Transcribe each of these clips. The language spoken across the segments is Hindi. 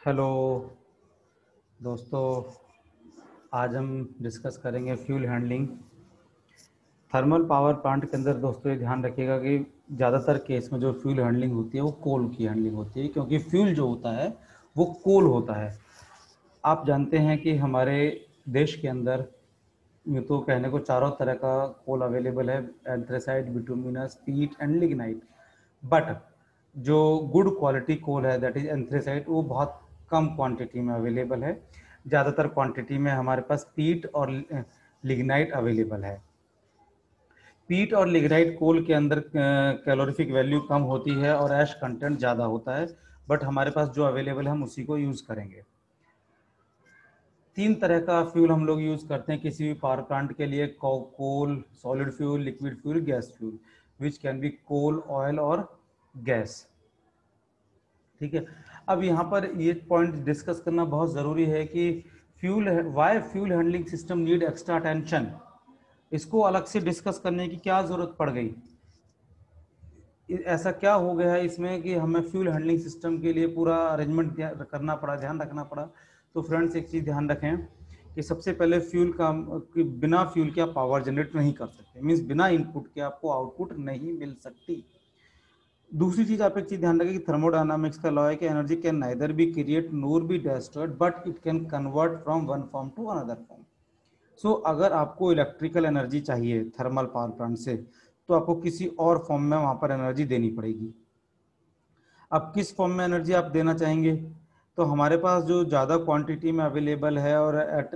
हेलो दोस्तों, आज हम डिस्कस करेंगे fuel handling. Thermal power plant के अंदर दोस्तों ये ध्यान रखिएगा कि ज़्यादातर केस में जो फ्यूल हैंडलिंग होती है वो कोल की हैंडलिंग होती है, क्योंकि फ्यूल जो होता है वो कोल होता है। आप जानते हैं कि हमारे देश के अंदर यूँ तो कहने को चारों तरह का कोल अवेलेबल है, एंथ्रेसाइट, बिटुमिनस, पीट एंड लिग्नाइट। बट जो गुड क्वालिटी कोल है दैट इज एंथ्रेसाइट, वो बहुत कम क्वांटिटी में अवेलेबल है। ज़्यादातर क्वांटिटी में हमारे पास पीट और लिग्नाइट अवेलेबल है। पीट और लिग्नाइट कोल के अंदर कैलोरीफिक वैल्यू कम होती है और ऐश कंटेंट ज़्यादा होता है, बट हमारे पास जो अवेलेबल है हम उसी को यूज़ करेंगे। तीन तरह का फ्यूल हम लोग यूज़ करते हैं किसी भी पावर प्लांट के लिए: coal, solid fuel, liquid fuel, gas fuel, which can be coal, oil और गैस। ठीक है। अब यहाँ पर ये पॉइंट डिस्कस करना बहुत ज़रूरी है कि why fuel handling system need extra attention. इसको अलग से डिस्कस करने की क्या ज़रूरत पड़ गई? ऐसा क्या हो गया है इसमें कि हमें फ्यूल हैंडलिंग सिस्टम के लिए पूरा अरेंजमेंट करना पड़ा, ध्यान रखना पड़ा? तो फ्रेंड्स, एक चीज़ ध्यान रखें कि सबसे पहले फ्यूल का कि बिना फ्यूल के आप पावर जनरेट नहीं कर सकते, मीन्स बिना इनपुट के आपको आउटपुट नहीं मिल सकती। दूसरी चीज, आप एक चीज ध्यान रखें कि थर्मोडायनामिक्स का लॉ है कि energy can neither be create nor be destroyed, but it can convert from one form to another form. So अगर आपको इलेक्ट्रिकल एनर्जी चाहिए थर्मल पावर प्लांट से, तो आपको किसी और फॉर्म में वहां पर एनर्जी देनी पड़ेगी। अब किस फॉर्म में एनर्जी आप देना चाहेंगे? तो हमारे पास जो ज़्यादा क्वांटिटी में अवेलेबल है और एट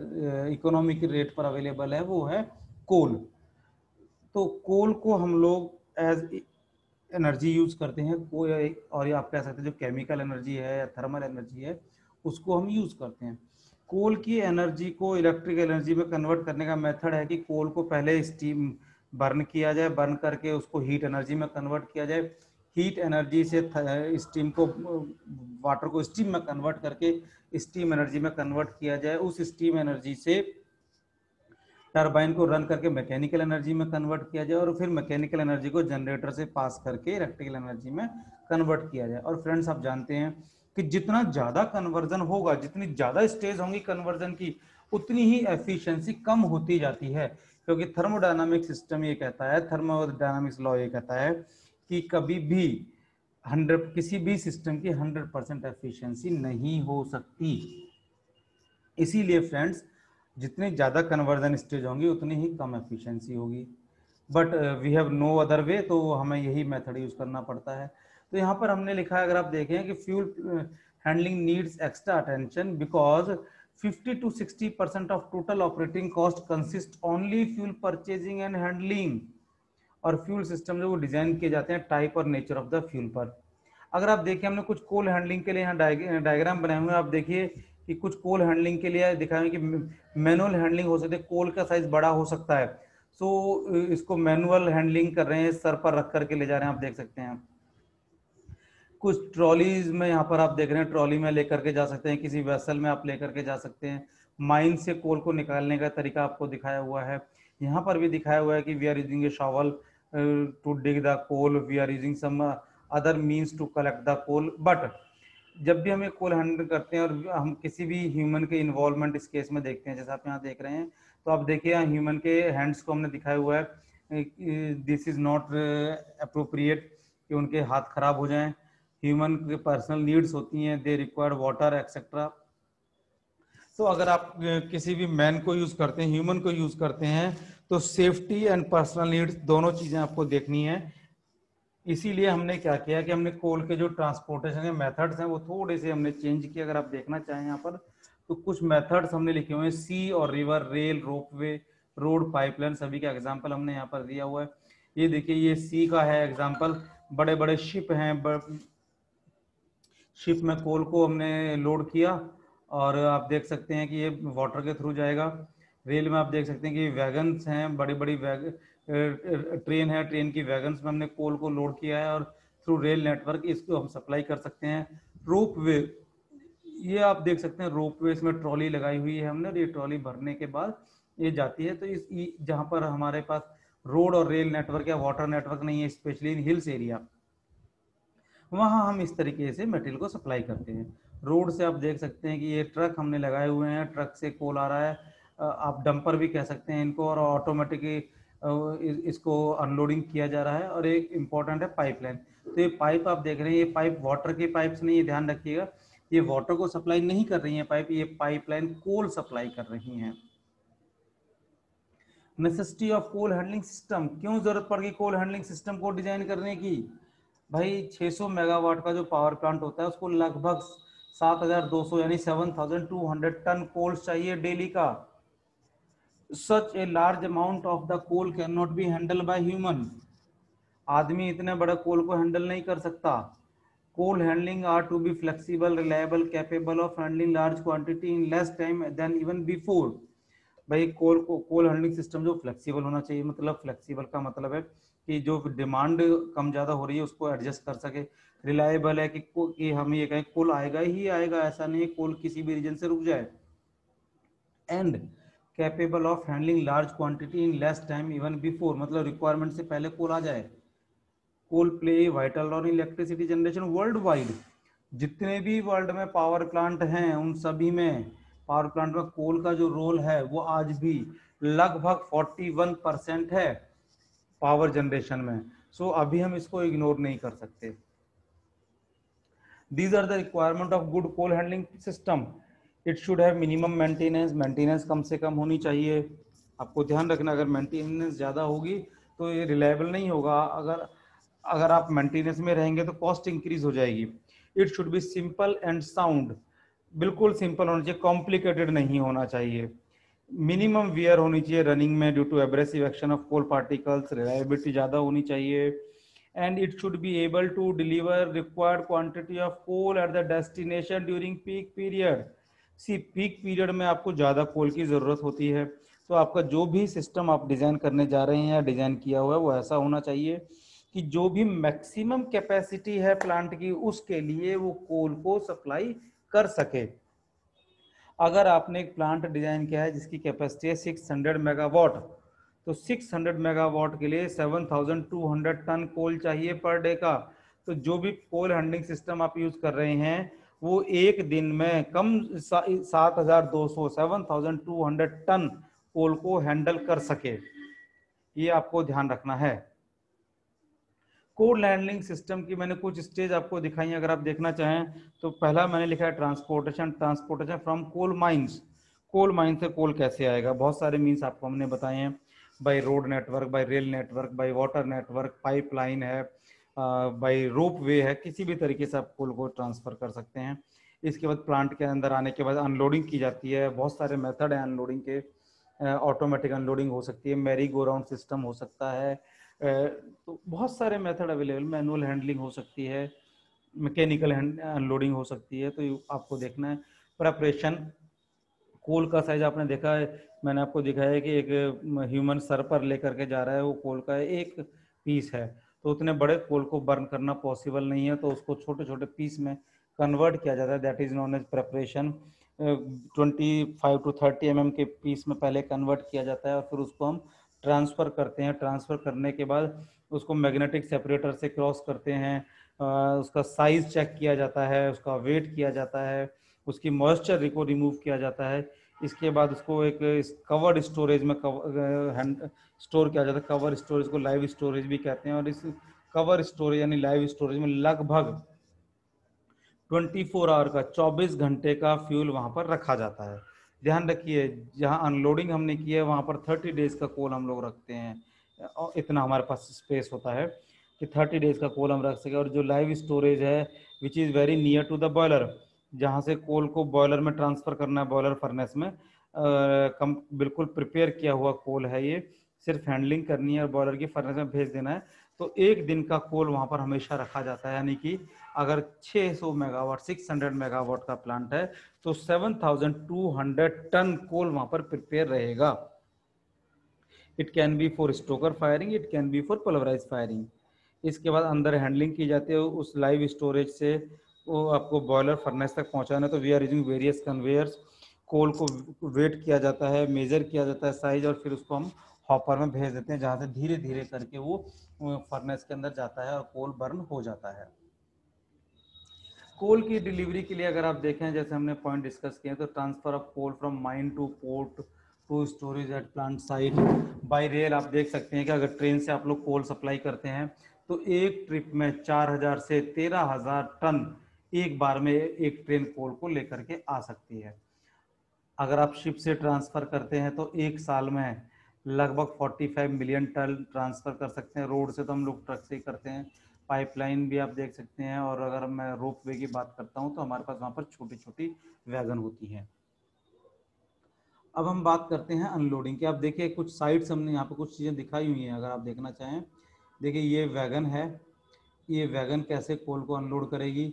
इकोनॉमिक रेट पर अवेलेबल है वो है कोल। तो कोल को हम लोग एज एनर्जी यूज करते हैं कोई, और ये आप कह सकते हैं जो केमिकल एनर्जी है या थर्मल एनर्जी है उसको हम यूज करते हैं। कोल की एनर्जी को इलेक्ट्रिकल एनर्जी में कन्वर्ट करने का मेथड है कि कोल को पहले स्टीम बर्न किया जाए, बर्न करके उसको हीट एनर्जी में कन्वर्ट किया जाए, हीट एनर्जी से स्टीम को, वाटर को स्टीम में कन्वर्ट करके स्टीम एनर्जी में कन्वर्ट किया जाए, उस स्टीम एनर्जी से टरबाइन को रन करके मैकेनिकल एनर्जी में कन्वर्ट किया जाए और फिर मैकेनिकल एनर्जी को जनरेटर से पास करके इलेक्ट्रिकल एनर्जी में कन्वर्ट किया जाए। और फ्रेंड्स, आप जानते हैं कि जितना ज्यादा कन्वर्जन होगा, जितनी ज्यादा स्टेज होंगी कन्वर्जन की, उतनी ही एफिशिएंसी कम होती जाती है, क्योंकि थर्मोडायनामिक सिस्टम ये कहता है, थर्मोडायनामिक्स लॉ ये कहता है कि कभी भी 100 किसी भी सिस्टम की 100% एफिशिएंसी नहीं हो सकती। इसीलिए फ्रेंड्स, जितनी ज़्यादा कन्वर्जन स्टेज होंगी उतनी ही कम एफिशिएंसी होगी, but we have no other way, तो हमें यही मेथड यूज करना पड़ता है। तो यहाँ पर हमने लिखा है, अगर आप देखें कि fuel handling needs extra attention because 50 to 60% of total operating cost consist only fuel purchasing and handling. और फ्यूल सिस्टम जो वो डिजाइन किए जाते हैं टाइप और नेचर ऑफ द फ्यूल पर। अगर आप देखिए, हमने कुछ कोल हैंडलिंग के लिए यहाँ डायग्राम बनाए हुए हैं। आप देखिए कि कुछ कोल हैंडलिंग के लिए दिखाए कि मैनुअल हैंडलिंग हो सकती है, कोल का साइज बड़ा हो सकता है। सो इसको मैनुअल हैंडलिंग कर रहे हैं, सर पर रख करके ले जा रहे हैं, आप देख सकते हैं। कुछ ट्रॉलीज में यहाँ पर आप देख रहे हैं, ट्रॉली में लेकर के जा सकते हैं, किसी वेसल में आप लेकर के जा सकते हैं। माइन से कोल को निकालने का तरीका आपको दिखाया हुआ है। यहाँ पर भी दिखाया हुआ है कि we are using a shovel to dig the coal, we are using some other means to collect the coal. But जब भी हम ये कोल हैंडल करते हैं और हम किसी भी ह्यूमन के इन्वॉल्वमेंट इस केस में देखते हैं, जैसे आप यहाँ देख रहे हैं, तो आप देखिए ह्यूमन के हैंड्स को हमने दिखाया हुआ है। दिस इज नॉट अप्रोप्रिएट कि उनके हाथ खराब हो जाएं। ह्यूमन के पर्सनल नीड्स होती हैं, दे रिक्वायर वाटर एक्सेट्रा। तो अगर आप किसी भी मैन को यूज करते हैं, ह्यूमन को यूज करते हैं, तो सेफ्टी एंड पर्सनल नीड्स दोनों चीजें आपको देखनी है। इसीलिए हमने क्या किया कि हमने कोल के जो ट्रांसपोर्टेशन के मेथड्स हैं वो थोड़े से हमने चेंज किए। अगर आप देखना चाहें यहाँ पर, तो कुछ मेथड्स हमने लिखे हुए हैं, सी और river, rail, ropeway, road, pipeline, सभी का एग्जांपल हमने यहाँ पर दिया हुआ है। ये देखिए, ये सी का है एग्जांपल। बड़े बड़े शिप हैं, शिप में कोल को हमने लोड किया और आप देख सकते हैं कि ये वाटर के थ्रू जाएगा। रेल में आप देख सकते हैं कि वैगन्स हैं, बड़ी बड़ी ट्रेन है, ट्रेन की वैगन्स में हमने कोल को लोड किया है और थ्रू रेल नेटवर्क इसको हम सप्लाई कर सकते हैं। रोप वे, ये आप देख सकते हैं, रोप वे, इसमें ट्रॉली लगाई हुई है हमने, ये ट्रॉली भरने के बाद ये जाती है। तो इस जहाँ पर हमारे पास रोड और रेल नेटवर्क या वाटर नेटवर्क नहीं है, स्पेशली इन हिल्स एरिया, वहाँ हम इस तरीके से मटेरियल को सप्लाई करते हैं। रोड से आप देख सकते हैं कि ये ट्रक हमने लगाए हुए हैं, ट्रक से कोल आ रहा है, आप डंपर भी कह सकते हैं इनको, और ऑटोमेटिकली इसको अनलोडिंग किया जा रहा है। और एक इम्पॉर्टेंट है पाइपलाइन। तो ये पाइप आप देख रहे हैं, ये पाइप वाटर की पाइप्स नहीं है, ध्यान रखिएगा, ये वाटर को सप्लाई नहीं कर रही है पाइप, ये पाइपलाइन कोल सप्लाई कर रही हैं। Necessity of coal handling system, क्यों जरूरत पड़ गई कोल हैंडलिंग सिस्टम को डिजाइन करने की? भाई 600 मेगावाट का जो पावर प्लांट होता है उसको लगभग 7200 यानी 7200 टन कोल चाहिए डेली का। Such a large amount of the coal can not be handle by human, आदमी इतने बड़े कोल को हैंडल नहीं कर सकता। Coal handling are to be flexible, reliable, capable of handling large quantity in less time than even before. भाई कोल हैंडलिंग सिस्टम जो फ्लेक्सिबल होना चाहिए, मतलब फ्लेक्सिबल का मतलब है कि जो डिमांड कम ज़्यादा हो रही है उसको एडजस्ट कर सके। रिलायबल है कि हम ये कहें कोल आएगा ही आएगा, ऐसा नहीं कोल किसी भी रीजन से रुक जाए। And capable of handling large quantity in less time even before, मतलब रिक्वायरमेंट से पहले कोल आ जाए। Coal play vital role in electricity generation worldwide, जितने भी वर्ल्ड में पावर प्लांट हैं उन सभी में पावर प्लांट में कोल का जो रोल है वो आज भी लगभग 41% है पावर जनरेशन में। सो अभी हम इसको इग्नोर नहीं कर सकते। These are the requirement of good coal handling system. It should have minimum maintenance, maintenance कम से कम होनी चाहिए। आपको ध्यान रखना, अगर मेंटेनेंस ज़्यादा होगी तो ये रिलायबल नहीं होगा। अगर आप मेंटेनेंस में रहेंगे तो कॉस्ट इंक्रीज हो जाएगी। It should be simple and sound, बिल्कुल सिंपल होना चाहिए, कॉम्प्लिकेटेड नहीं होना चाहिए। मिनिमम वियर होनी चाहिए रनिंग में due to abrasive action of coal particles, reliability ज़्यादा होनी चाहिए। And it should be able to deliver required quantity of coal at the destination during peak period. See, peak period में आपको ज़्यादा कोल की ज़रूरत होती है, तो आपका जो भी सिस्टम आप डिज़ाइन करने जा रहे हैं या डिज़ाइन किया हुआ है वो ऐसा होना चाहिए कि जो भी मैक्सिमम कैपेसिटी है प्लांट की उसके लिए वो कोल को सप्लाई कर सके। अगर आपने एक प्लांट डिज़ाइन किया है जिसकी कैपेसिटी है 600 मेगावाट, तो 600 मेगावाट के लिए 7200 टन कोल चाहिए पर डे का। तो जो भी कोल हैंडलिंग सिस्टम आप यूज कर रहे हैं वो एक दिन में कम 7200 टन कोल को हैंडल कर सके, ये आपको ध्यान रखना है। कोल हैंडलिंग सिस्टम की मैंने कुछ स्टेज आपको दिखाई, अगर आप देखना चाहें तो पहला मैंने लिखा है transportation from coal mines. Coal mine से कोल कैसे आएगा, बहुत सारे मीन्स आपको हमने बताए हैं, by road network, bye rail network, by water network, pipeline है, बाय रोप वे है, किसी भी तरीके से आप कोल को ट्रांसफर कर सकते हैं। इसके बाद प्लांट के अंदर आने के बाद अनलोडिंग की जाती है, बहुत सारे मेथड हैं अनलोडिंग के, ऑटोमेटिक अनलोडिंग हो सकती है, मैरी गो राउंड सिस्टम हो सकता है, तो बहुत सारे मेथड अवेलेबल, मैनुअल हैंडलिंग हो सकती है, मैकेनिकल अनलोडिंग हो सकती है। तो आपको देखना है प्रेपरेशन। कोल का साइज आपने देखा है, मैंने आपको दिखाया है कि एक ह्यूमन सर पर लेकर के जा रहा है, वो कोल का एक पीस है, तो उतने बड़े कोल को बर्न करना पॉसिबल नहीं है, तो उसको छोटे छोटे पीस में कन्वर्ट किया जाता है, that is known as preparation. 25 to 30 mm के पीस में पहले कन्वर्ट किया जाता है और फिर उसको हम ट्रांसफ़र करते हैं। ट्रांसफ़र करने के बाद उसको मैग्नेटिक सेपरेटर से क्रॉस करते हैं, उसका साइज चेक किया जाता है, उसका वेट किया जाता है, उसकी मॉइस्चर को रिमूव किया जाता है। इसके बाद उसको एक कवर्ड स्टोरेज में स्टोर किया जाता है। कवर स्टोरेज को लाइव स्टोरेज भी कहते हैं, और इस कवर स्टोरेज यानी लाइव स्टोरेज में लगभग 24 आवर का 24 घंटे का फ्यूल वहाँ पर रखा जाता है। ध्यान रखिए, जहाँ अनलोडिंग हमने की है वहाँ पर 30 डेज का कोल हम लोग रखते हैं, और इतना हमारे पास स्पेस होता है कि 30 डेज का कोल हम रख सकें। और जो लाइव स्टोरेज है which is very near to the boiler, जहाँ से कोल को बॉयलर में ट्रांसफ़र करना है, बॉयलर फर्नेस में बिल्कुल प्रिपेयर किया हुआ कोल है, ये सिर्फ हैंडलिंग करनी है और बॉयलर की फर्नेस में भेज देना है। तो एक दिन का कोल वहाँ पर हमेशा रखा जाता है, यानी कि अगर 600 मेगावाट 600 मेगावाट का प्लांट है तो 7200 टन कोल वहाँ पर प्रिपेयर रहेगा। It can be for Stoker firing, it can be for pulverise firing. इसके बाद अंदर हैंडलिंग की जाती है उस लाइव स्टोरेज से, वो आपको बॉयलर फर्नेस तक पहुँचाना है। तो we are using various conveyors, coal को वेट किया जाता है, मेजर किया जाता है साइज, और फिर उसको हम हॉपर में भेज देते हैं, जहाँ से धीरे धीरे करके वो फर्नेस के अंदर जाता है और कोल बर्न हो जाता है। कोल की डिलीवरी के लिए अगर आप देखें, जैसे हमने पॉइंट डिस्कस किए, तो transfer of coal from mine to port to storage at plant site by rail. आप देख सकते हैं कि अगर ट्रेन से आप लोग कोल सप्लाई करते हैं तो एक ट्रिप में 4000 से 13000 टन एक बार में एक ट्रेन कोल को लेकर के आ सकती है। अगर आप शिप से ट्रांसफ़र करते हैं तो एक साल में लगभग 45 मिलियन टन ट्रांसफ़र कर सकते हैं। रोड से तो हम लोग ट्रक से ही करते हैं, पाइपलाइन भी आप देख सकते हैं, और अगर मैं रोप वे की बात करता हूं तो हमारे पास वहां पर छोटी छोटी वैगन होती हैं। अब हम बात करते हैं अनलोडिंग की। आप देखिए कुछ साइट्स हमने यहाँ पर कुछ चीज़ें दिखाई हुई हैं, अगर आप देखना चाहें। देखिए ये वैगन है, ये वैगन कैसे कोल को अनलोड करेगी,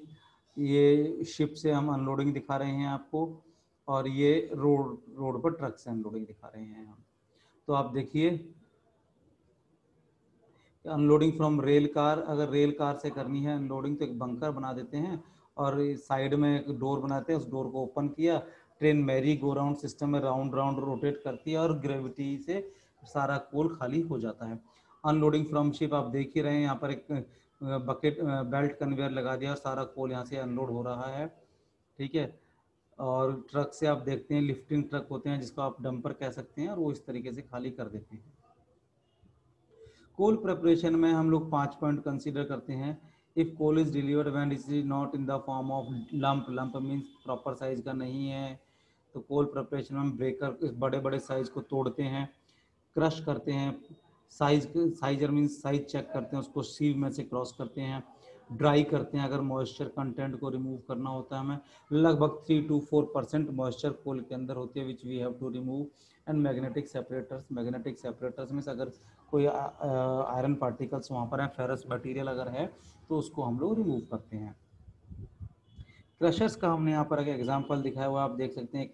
ये शिप से हम अनलोडिंग दिखा रहे हैं आपको, और ये रोड पर ट्रक से अनलोडिंग दिखा रहे हैं हम। तो आप देखिए अनलोडिंग फ्रॉम रेल कार, अगर रेल कार से करनी है अनलोडिंग तो एक बंकर बना देते हैं और साइड में एक डोर बनाते हैं, उस डोर को ओपन किया, train merry go round system में राउंड राउंड रोटेट करती है और ग्रेविटी से सारा कोल खाली हो जाता है। अनलोडिंग फ्रॉम शिप आप देख ही रहे हैं, यहाँ पर एक बकेट बेल्ट कन्वेयर लगा दिया और सारा कोल यहाँ से अनलोड हो रहा है, ठीक है। और ट्रक से आप देखते हैं लिफ्टिंग ट्रक होते हैं जिसको आप डंपर कह सकते हैं, और वो इस तरीके से खाली कर देते हैं। कोल प्रिपरेशन में हम लोग 5 पॉइंट कंसीडर करते हैं। If coal is delivered when it is not in the form of lump means proper size का नहीं है, तो कोल प्रिपरेशन में हम ब्रेकर इस बड़े बड़े साइज को तोड़ते हैं, क्रश करते हैं, साइजर मीन्स साइज चेक करते हैं, उसको सीव में से क्रॉस करते हैं, ड्राई करते हैं। अगर मॉइस्चर कंटेंट को रिमूव करना होता है हमें, लगभग 3 to 4% मॉइस्चर कोल के अंदर होती है which we have to remove. And magnetic separators means अगर कोई आयरन पार्टिकल्स वहाँ पर है, फेरस मटेरियल अगर है तो उसको हम लोग रिमूव करते हैं। क्रशर्स का हमने यहाँ पर एक एग्जांपल दिखाया हुआ, आप देख सकते हैं।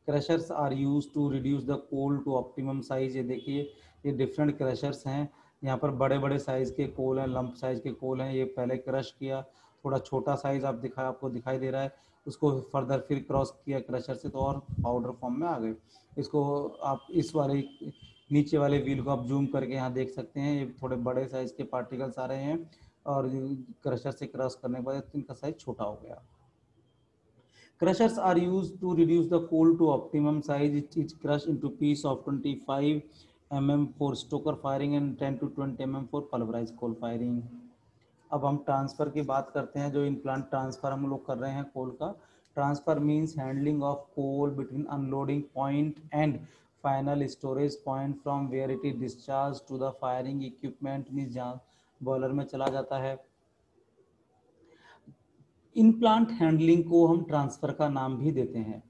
Crushers are use to reduce the coal to optimum size. ये देखिए ये डिफरेंट क्रशर्स हैं, यहाँ पर बड़े बड़े साइज के कोल हैं, लंप साइज के कोल हैं, ये पहले क्रश किया, थोड़ा छोटा साइज आपको दिखाई दे रहा है, उसको फर्दर फिर क्रॉस किया क्रशर से तो और पाउडर फॉर्म में आ गए। इसको आप इस वाले नीचे वाले व्हील को आप जूम करके यहाँ देख सकते हैं, ये थोड़े बड़े साइज के पार्टिकल्स आ रहे हैं और क्रशर से क्रॉस करने के बाद इनका साइज छोटा हो गया। Crushers are used to reduce the coal to optimum size. It is crushed into piece of 25 mm for stoker firing and 10 to 20 mm for pulverized coal firing. अब हम ट्रांसफ़र की बात करते हैं, जो इन प्लांट ट्रांसफ़र हम लोग कर रहे हैं कोल का। Transfer means handling of coal between unloading point and final storage point from where it is discharge to the firing equipment, means जहाँ बॉयलर में चला जाता है। इन प्लांट हैंडलिंग को हम ट्रांसफ़र का नाम भी देते हैं।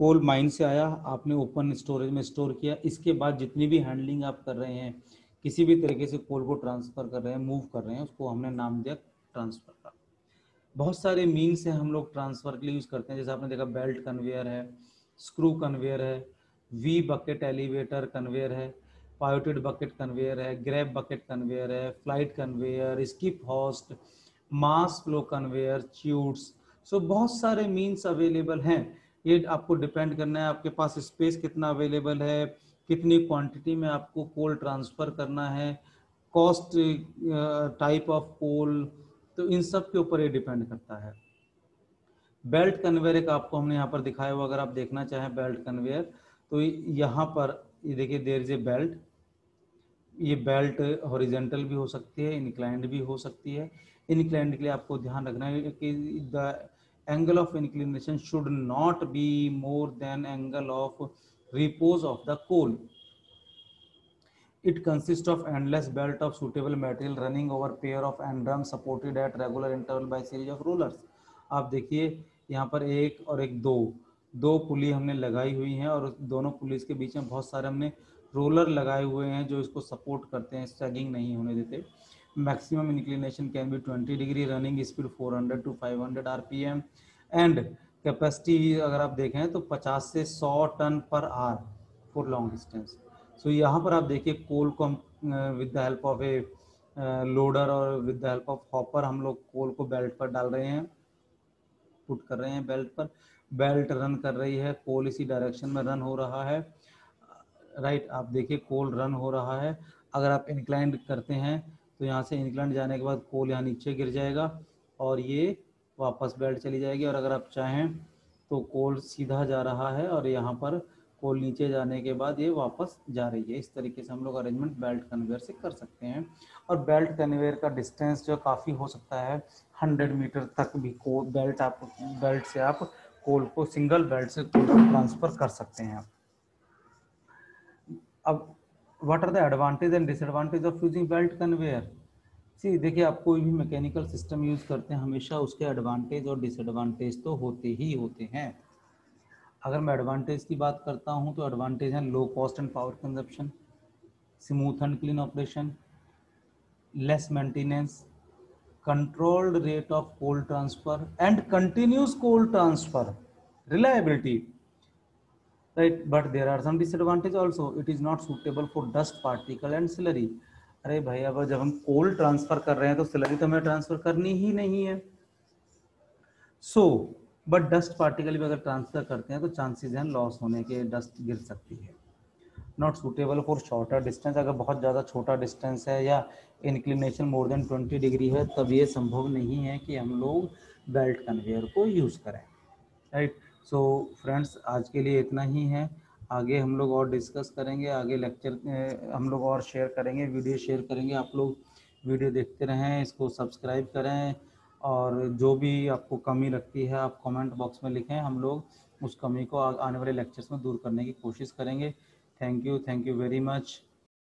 कोल माइन से आया, आपने ओपन स्टोरेज में स्टोर किया, इसके बाद जितनी भी हैंडलिंग आप कर रहे हैं, किसी भी तरीके से कोल को ट्रांसफ़र कर रहे हैं, मूव कर रहे हैं, उसको हमने नाम दिया ट्रांसफ़र का। बहुत सारे मीन से हम लोग ट्रांसफ़र के लिए यूज़ करते हैं, जैसे आपने देखा बेल्ट कन्वेयर है, स्क्रू कन्वेयर है, वी बकेट एलिवेटर कन्वेयर है, पायोटेड बकेट कन्वेयर है, ग्रैब बकेट कन्वेयर है, flight conveyor, skip hoist, mass flow conveyor, chutes. So बहुत सारे मीन्स अवेलेबल हैं। ये आपको डिपेंड करना है आपके पास स्पेस कितना अवेलेबल है, कितनी क्वांटिटी में आपको कोल ट्रांसफ़र करना है, कॉस्ट, टाइप ऑफ कोल, तो इन सब के ऊपर ये डिपेंड करता है। बेल्ट कन्वेयर एक आपको हमने यहाँ पर दिखाया हुआ, अगर आप देखना चाहें बेल्ट कन्वेयर, तो यहाँ पर ये देखिए देयर इज ए बेल्ट। ये बेल्ट हॉरिजेंटल भी हो सकती है, इंक्लाइंड भी हो सकती है। इंक्लाइंड के लिए आपको ध्यान रखना है कि the angle of inclination should not be more than angle of repose of the coal. It consists of endless belt of suitable material running over pair of end drums supported at regular interval by series of rollers. आप देखिए यहाँ पर एक और एक दो पुली हमने लगाई हुई हैं और दोनों पुलिस के बीच में बहुत सारे हमने रोलर लगाए हुए हैं जो इसको सपोर्ट करते हैं, सैगिंग नहीं होने देते। Maximum inclination can be 20 degree, running speed 400 to 500 RPM and capacity अगर आप देखें तो 50 से 100 ton per hour for long distance. So यहाँ पर आप देखिए कोल को हम with the help of a loader और with the help of hopper हम लोग कोल को बेल्ट पर डाल रहे हैं, पुट कर रहे हैं बेल्ट पर, बेल्ट रन कर रही है, कोल इसी डायरेक्शन में रन हो रहा है, राइट। आप देखिए कोल रन हो रहा है। अगर आप इंक्लाइंड करते हैं तो यहाँ से इंक्लाइंड जाने के बाद कोल यहाँ नीचे गिर जाएगा और ये वापस बेल्ट चली जाएगी। और अगर आप चाहें तो कोल सीधा जा रहा है और यहाँ पर कोल नीचे जाने के बाद ये वापस जा रही है। इस तरीके से हम लोग अरेंजमेंट बेल्ट कन्वेयर से कर सकते हैं। और बेल्ट कन्वेयर का डिस्टेंस जो काफ़ी हो सकता है 100 मीटर तक भी कोल बेल्ट से आप कोल को सिंगल बेल्ट से कोल को ट्रांसफर कर सकते हैं। अब what are the advantage and disadvantage of using belt conveyor? See देखिए, आप कोई भी मैकेनिकल सिस्टम यूज करते हैं हमेशा उसके एडवांटेज और डिसएडवांटेज तो होते ही होते हैं। अगर मैं एडवांटेज की बात करता हूं तो एडवांटेज है low cost and power consumption, smooth and clean operation, less maintenance, controlled rate of coal transfer and continuous coal transfer, reliability, right? But there are some disadvantage also. It is not suitable for dust particle and slurry. अरे भाई, अब जब हम कोल ट्रांसफर कर रहे हैं तो स्लरी तो हमें ट्रांसफर करनी ही नहीं है। सो बट डस्ट पार्टिकल भी अगर ट्रांसफर करते हैं तो चांसेस हैं लॉस होने के, डस्ट गिर सकती है। Not suitable for shorter distance, अगर बहुत ज़्यादा छोटा डिस्टेंस है या इंक्लिनेशन मोर देन 20 डिग्री है तब ये संभव नहीं है कि हम लोग बेल्ट कन्वेयर को यूज़ करें, राइट। सो फ्रेंड्स, आज के लिए इतना ही है। आगे हम लोग और डिस्कस करेंगे, आगे लेक्चर हम लोग और शेयर करेंगे, वीडियो शेयर करेंगे। आप लोग वीडियो देखते रहें, इसको सब्सक्राइब करें और जो भी आपको कमी लगती है आप कमेंट बॉक्स में लिखें, हम लोग उस कमी को आने वाले लेक्चर्स में दूर करने की कोशिश करेंगे। Thank you very much.